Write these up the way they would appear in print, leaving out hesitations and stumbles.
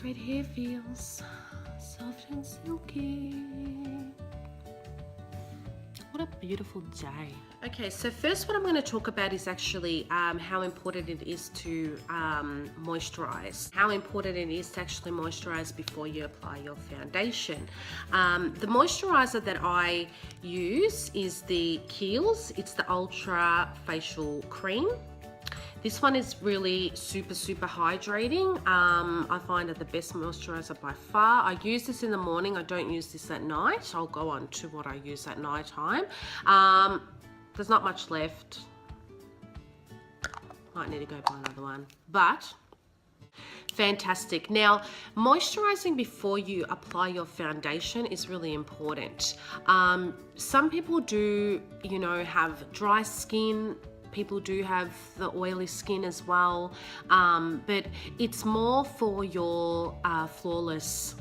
straight hair feels. Soft and silky. What a beautiful day. Okay, so first what I'm going to talk about is actually how important it is to moisturize. How important it is to actually moisturize before you apply your foundation. The moisturizer that I use is the Kiehl's. It's the Ultra Facial Cream. This one is really super hydrating. I find it the best moisturizer by far. I use this in the morning. I don't use this at night. I'll go on to what I use at night time. There's not much left. Might need to go buy another one. But fantastic. Now, moisturizing before you apply your foundation is really important. Some people do, you know, have dry skin. People do have the oily skin as well, but it's more for your flawless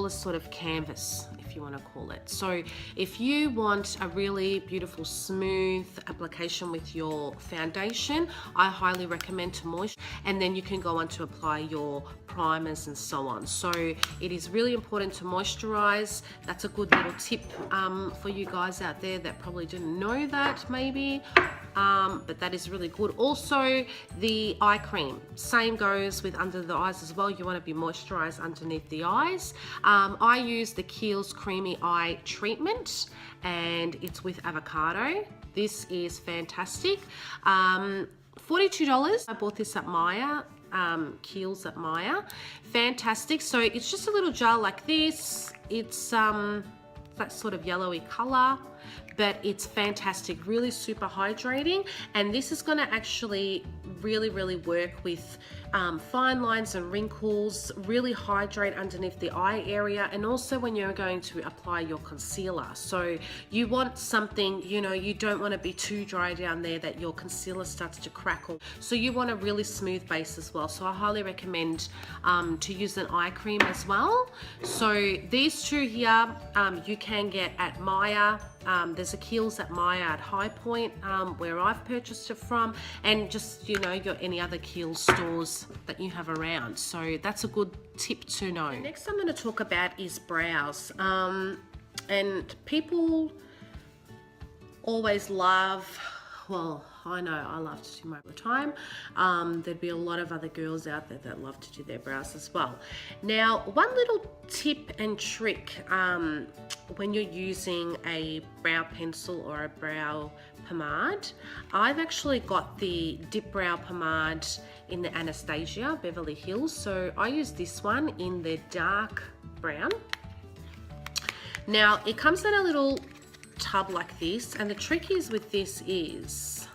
sort of canvas, if you want to call it. So if you want a really beautiful smooth application with your foundation, I highly recommend to moisturize, and then you can go on to apply your primers and so on. So it is really important to moisturize. That's a good little tip for you guys out there that probably didn't know that maybe. But that is really good. Also, the eye cream, same goes with under the eyes as well. You want to be moisturized underneath the eyes. I use the Kiehl's Creamy Eye Treatment, and it's with avocado. This is fantastic. $42. I bought this at M.I.A. Kiehl's at M.I.A. Fantastic. So it's just a little jar like this. It's that sort of yellowy color, but it's fantastic, really super hydrating, and this is going to actually really work with fine lines and wrinkles, really hydrate underneath the eye area, and also when you're going to apply your concealer. So you want something, you know, you don't want to be too dry down there that your concealer starts to crackle. So you want a really smooth base as well. So I highly recommend to use an eye cream as well. So these two here you can get at M.I.A. There's a Kiehl's at M.I.A. at High Point where I've purchased it from, and just, you know, your any other Kiehl's stores that you have around. So that's a good tip to know. The next I'm going to talk about is brows, and people always love, well, I know I love to do mine all the time. There'd be a lot of other girls out there that love to do their brows as well. Now, one little tip and trick when you're using a brow pencil or a brow pomade, I've actually got the Dip Brow Pomade in the Anastasia Beverly Hills. So I use this one in the dark brown. Now, it comes in a little tub like this, and the trick is with this is,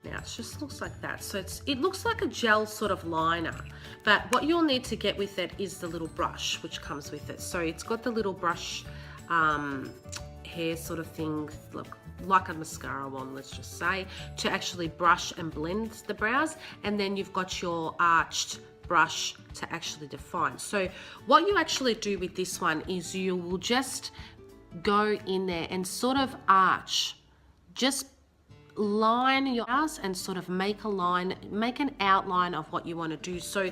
now it just looks like that. So it looks like a gel sort of liner, but what you'll need to get with it is the little brush which comes with it. So it's got the little brush hair sort of thing, look like a mascara wand, let's just say, to actually brush and blend the brows, and then you've got your arched brush to actually define. So what you actually do with this one is you will just go in there and sort of arch, just line your brows and sort of make a line, make an outline of what you want to do. So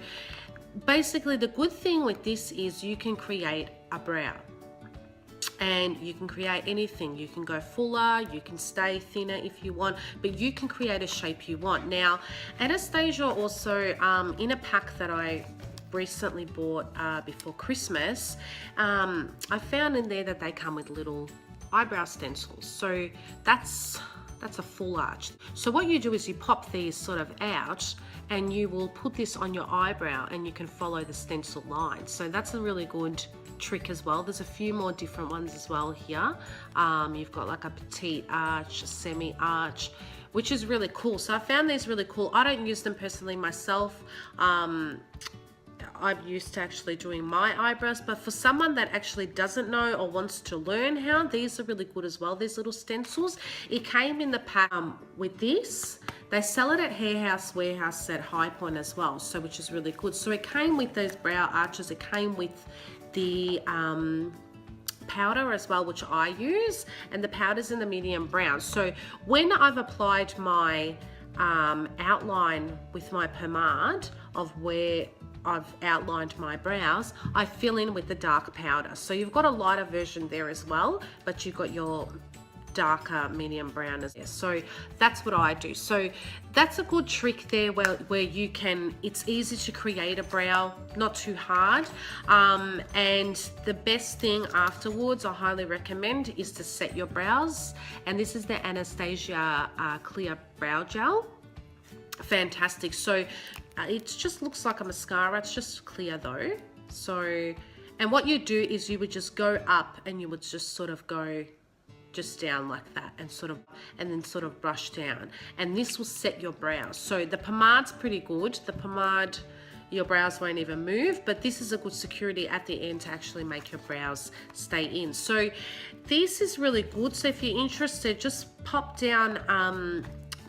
basically the good thing with this is you can create a brow, and you can create anything. You can go fuller, you can stay thinner if you want, but you can create a shape you want. Now, Anastasia also, in a pack that I recently bought before Christmas, I found in there that they come with little eyebrow stencils. So that's a full arch. So what you do is you pop these sort of out, and you will put this on your eyebrow, and you can follow the stencil line. So that's a really good trick as well. There's a few more different ones as well here. You've got like a petite arch, a semi arch, which is really cool. So I found these really cool. I don't use them personally myself. I'm used to actually doing my eyebrows, but for someone that actually doesn't know or wants to learn how, these are really good as well, these little stencils. It came in the pack with this. They sell it at Hair House Warehouse at High Point as well, so which is really good. So it came with those brow arches, it came with the powder as well, which I use, and the powder's in the medium brown. So when I've applied my outline with my pomade of where I've outlined my brows, I fill in with the dark powder. So you've got a lighter version there as well, but you've got your darker medium brown as well. So that's what I do. So that's a good trick there where you can, it's easy to create a brow, not too hard. And the best thing afterwards, I highly recommend, is to set your brows. And this is the Anastasia Clear Brow Gel. Fantastic. So it just looks like a mascara. It's just clear though. So, and what you do is you would just go up and you would just sort of go just down like that and then sort of brush down, and this will set your brows. So the pomade's pretty good. The pomade, your brows won't even move, but this is a good security at the end to actually make your brows stay in. So this is really good. So if you're interested, just pop down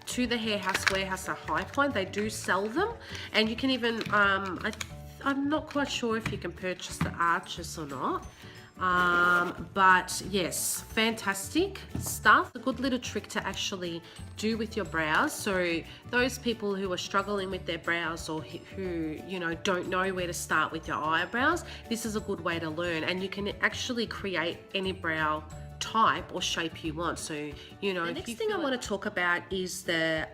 to the Hair House Warehouse at High Point. They do sell them, and you can even I'm not quite sure if you can purchase the arches or not. But yes, fantastic stuff. A good little trick to actually do with your brows. So those people who are struggling with their brows, or who, you know, don't know where to start with your eyebrows, this is a good way to learn, and you can actually create any brow type or shape you want. So, you know, the next thing I want to talk about is the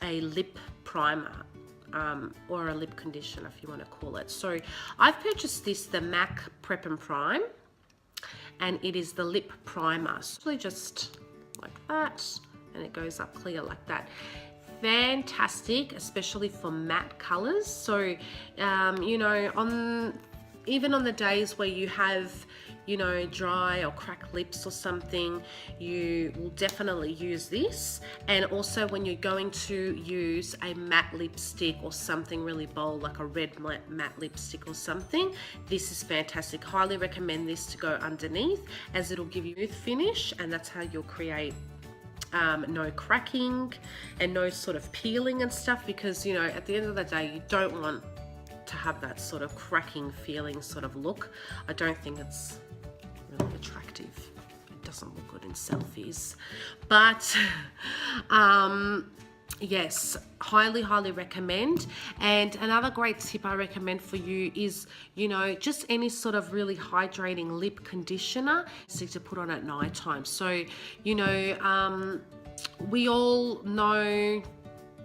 a lip primer. Or a lip conditioner, if you want to call it. So I've purchased this, the M.I.A Prep and Prime, and it is the lip primer. So just like that, and it goes up clear like that. Fantastic, especially for matte colors. So you know, even on the days where you have, you know, dry or cracked lips or something, you will definitely use this. And also when you're going to use a matte lipstick or something really bold, like a red matte lipstick or something, this is fantastic. Highly recommend this to go underneath, as it'll give you a smooth finish, and that's how you'll create no cracking and no sort of peeling and stuff, because, you know, at the end of the day, you don't want to have that sort of cracking feeling sort of look. I don't think it's really attractive. It doesn't look good in selfies, but yes, highly recommend. And another great tip I recommend for you is, you know, just any sort of really hydrating lip conditioner to put on at night time. So, you know, we all know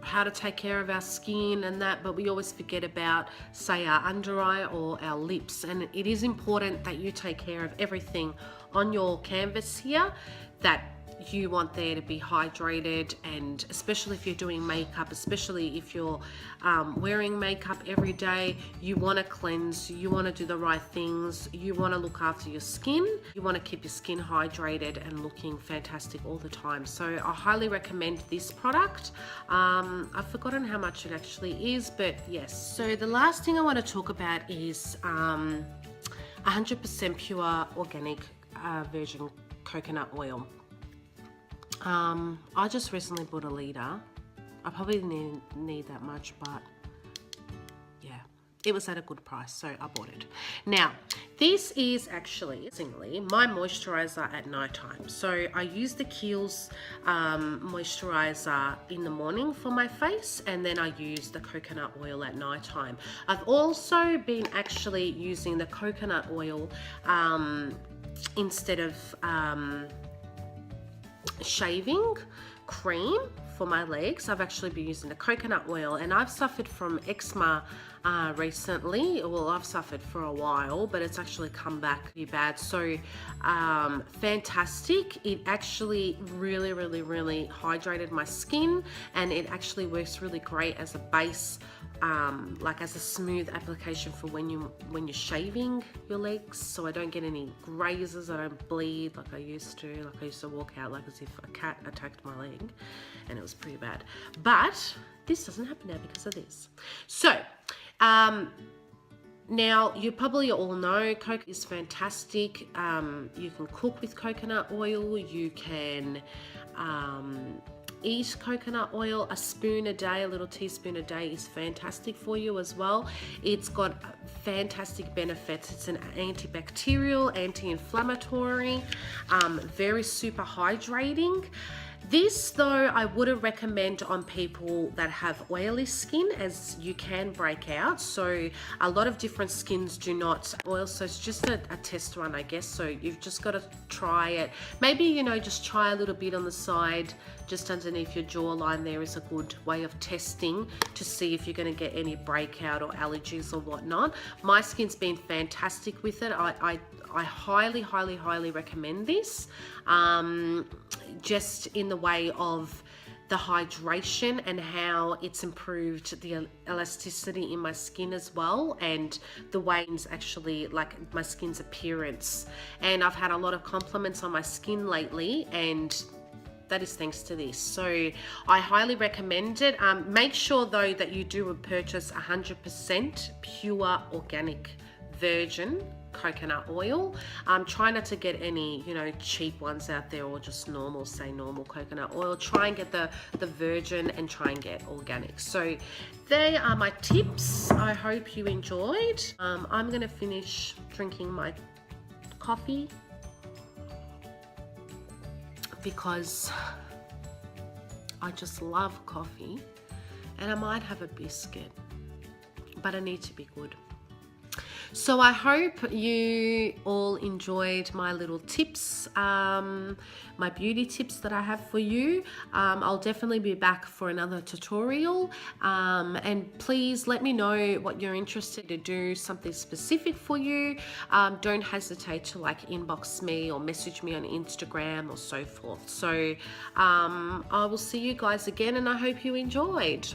how to take care of our skin and that, but we always forget about, say, our under eye or our lips. And it is important that you take care of everything on your canvas here that you want there to be hydrated. And especially if you're doing makeup, especially if you're wearing makeup every day, you want to cleanse, you want to do the right things, you want to look after your skin, you want to keep your skin hydrated and looking fantastic all the time. So I highly recommend this product. I've forgotten how much it actually is, but yes. So the last thing I want to talk about is 100% pure organic virgin coconut oil. I just recently bought a litre. I probably didn't need that much, but yeah, it was at a good price, so I bought it. Now, this is actually my moisturizer at night time. So I use the Kiehl's moisturizer in the morning for my face, and then I use the coconut oil at night time. I've also been actually using the coconut oil instead of shaving cream for my legs. I've actually been using the coconut oil, and I've suffered from eczema recently. Well, I've suffered for a while, but it's actually come back pretty bad. So fantastic. It actually really hydrated my skin, and it actually works really great as a base, like as a smooth application for when you're shaving your legs, so I don't get any grazes, I don't bleed like I used to. Like I used to walk out like as if a cat attacked my leg, and it was pretty bad. But this doesn't happen now because of this. So now you probably all know Coke is fantastic. You can cook with coconut oil, you can eat coconut oil. A spoon a day, a little teaspoon a day is fantastic for you as well. It's got fantastic benefits. It's an antibacterial, anti-inflammatory, very super hydrating. This though, I wouldn't recommend on people that have oily skin, as you can break out. So a lot of different skins do not oil, so it's just a test run, I guess. So you've just got to try it. Maybe, you know, just try a little bit on the side, just underneath your jawline. There is a good way of testing to see if you're going to get any breakout or allergies or whatnot. My skin's been fantastic with it. I highly, highly, highly recommend this. Just in the way of the hydration and how it's improved the elasticity in my skin as well, and the way it's actually like my skin's appearance. And I've had a lot of compliments on my skin lately, and that is thanks to this. So I highly recommend it. Make sure though that you do purchase 100% pure organic virgin coconut oil. Try not to get any, you know, cheap ones out there, or just normal, say normal coconut oil. Try and get the virgin, and try and get organic. So they are my tips. I hope you enjoyed. I'm gonna finish drinking my coffee because I just love coffee, and I might have a biscuit, but I need to be good. So I hope you all enjoyed my little tips, my beauty tips that I have for you. I'll definitely be back for another tutorial, and please let me know what you're interested to do, something specific for you. Don't hesitate to like inbox me or message me on Instagram or so forth. So I will see you guys again, and I hope you enjoyed.